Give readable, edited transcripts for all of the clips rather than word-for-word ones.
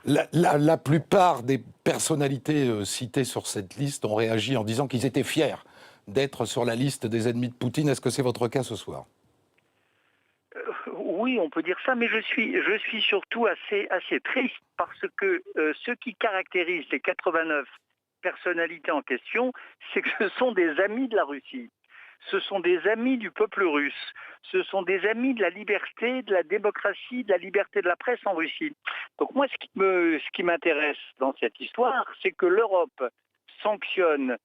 La plupart des personnalités citées sur cette liste ont réagi en disant qu'ils étaient fiers d'être sur la liste des ennemis de Poutine. Est-ce que c'est votre cas ce soir? Oui, on peut dire ça, mais je suis surtout assez triste parce que ce qui caractérise les 89 personnalités en question, c'est que ce sont des amis de la Russie. Ce sont des amis du peuple russe. Ce sont des amis de la liberté, de la démocratie, de la liberté de la presse en Russie. Donc moi, ce qui m'intéresse dans cette histoire, c'est que l'Europe sanctionne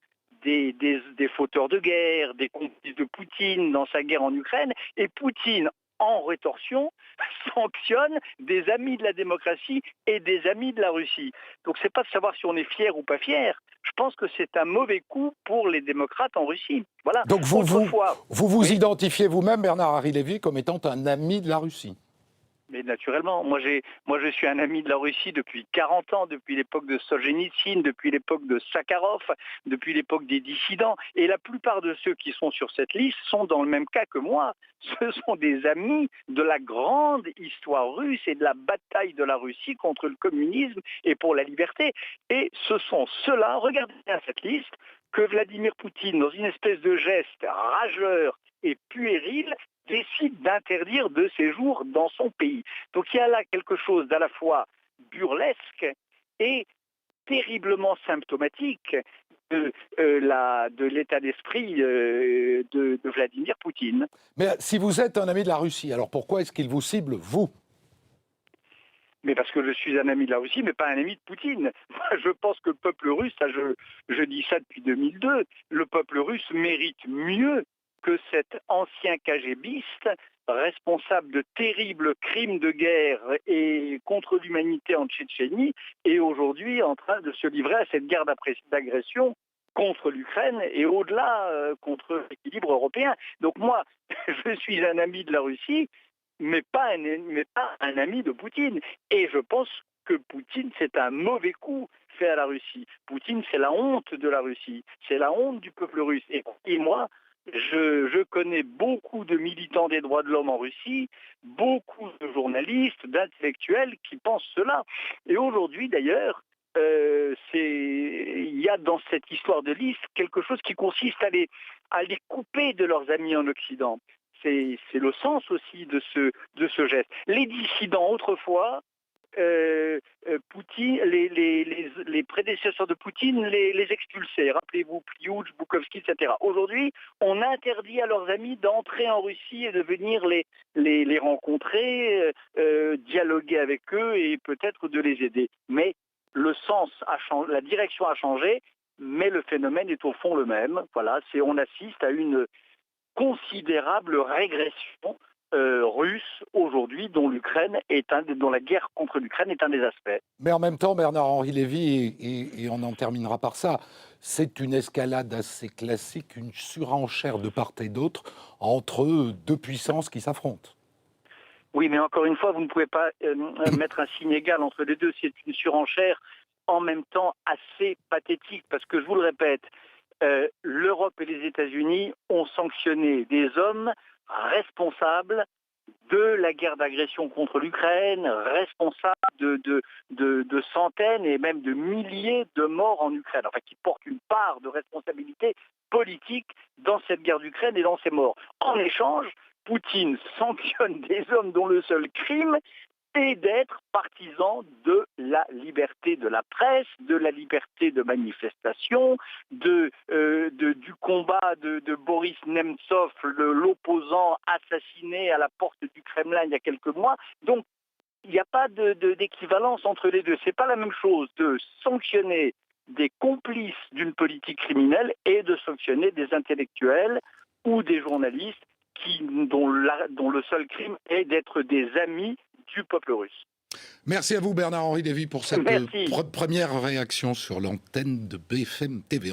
des fauteurs de guerre, des complices de Poutine dans sa guerre en Ukraine, et Poutine, en rétorsion, sanctionne des amis de la démocratie et des amis de la Russie. Donc c'est pas de savoir si on est fier ou pas fier. Je pense que c'est un mauvais coup pour les démocrates en Russie. Voilà. Donc Autrefois, vous oui. identifiez vous-même, Bernard-Henri Lévy, comme étant un ami de la Russie? Mais naturellement, moi je suis un ami de la Russie depuis 40 ans, depuis l'époque de Solzhenitsyn, depuis l'époque de Sakharov, depuis l'époque des dissidents. Et la plupart de ceux qui sont sur cette liste sont dans le même cas que moi. Ce sont des amis de la grande histoire russe et de la bataille de la Russie contre le communisme et pour la liberté. Et ce sont ceux-là, regardez bien cette liste, que Vladimir Poutine, dans une espèce de geste rageur et puéril, décide d'interdire de séjour dans son pays. Donc il y a là quelque chose d'à la fois burlesque et terriblement symptomatique de l'état d'esprit de Vladimir Poutine. Mais si vous êtes un ami de la Russie, alors pourquoi est-ce qu'il vous cible, vous? Mais parce que je suis un ami de la Russie, mais pas un ami de Poutine. Moi, je pense que le peuple russe, je dis ça depuis 2002, le peuple russe mérite mieux que cet ancien KGBiste responsable de terribles crimes de guerre et contre l'humanité en Tchétchénie, et aujourd'hui en train de se livrer à cette guerre d'agression contre l'Ukraine et au-delà contre l'équilibre européen. Donc moi, je suis un ami de la Russie, mais pas un ami de Poutine. Et je pense que Poutine, c'est un mauvais coup fait à la Russie. Poutine, c'est la honte de la Russie. C'est la honte du peuple russe. Et moi, je connais beaucoup de militants des droits de l'homme en Russie, beaucoup de journalistes, d'intellectuels qui pensent cela. Et aujourd'hui, d'ailleurs, il y a dans cette histoire de liste quelque chose qui consiste à les couper de leurs amis en Occident. C'est le sens aussi de ce geste. Les dissidents, autrefois, Poutine, les prédécesseurs de Poutine les expulsaient. Rappelez-vous, Pliouch, Boukowski, etc. Aujourd'hui, on interdit à leurs amis d'entrer en Russie et de venir les rencontrer, dialoguer avec eux et peut-être de les aider. Mais le sens a changé, la direction a changé, mais le phénomène est au fond le même. Voilà, on assiste à une considérable régression russe aujourd'hui, dont la guerre contre l'Ukraine est un des aspects. Mais en même temps, Bernard-Henri Lévy, et on en terminera par ça, c'est une escalade assez classique, une surenchère de part et d'autre entre deux puissances qui s'affrontent. Oui, mais encore une fois, vous ne pouvez pas mettre un signe égal entre les deux. C'est une surenchère en même temps assez pathétique, parce que je vous le répète, l'Europe et les États-Unis ont sanctionné des hommes responsables de la guerre d'agression contre l'Ukraine, responsables de centaines et même de milliers de morts en Ukraine, enfin qui portent une part de responsabilité politique dans cette guerre d'Ukraine et dans ces morts. En échange, Poutine sanctionne des hommes dont le seul crime et d'être partisan de la liberté de la presse, de la liberté de manifestation, du combat de Boris Nemtsov, l'opposant assassiné à la porte du Kremlin il y a quelques mois. Donc, il n'y a pas d'équivalence entre les deux. C'est pas la même chose de sanctionner des complices d'une politique criminelle et de sanctionner des intellectuels ou des journalistes dont le seul crime est d'être des amis du peuple russe. Merci à vous, Bernard-Henri Lévy, pour cette Merci. première réaction sur l'antenne de BFM TV.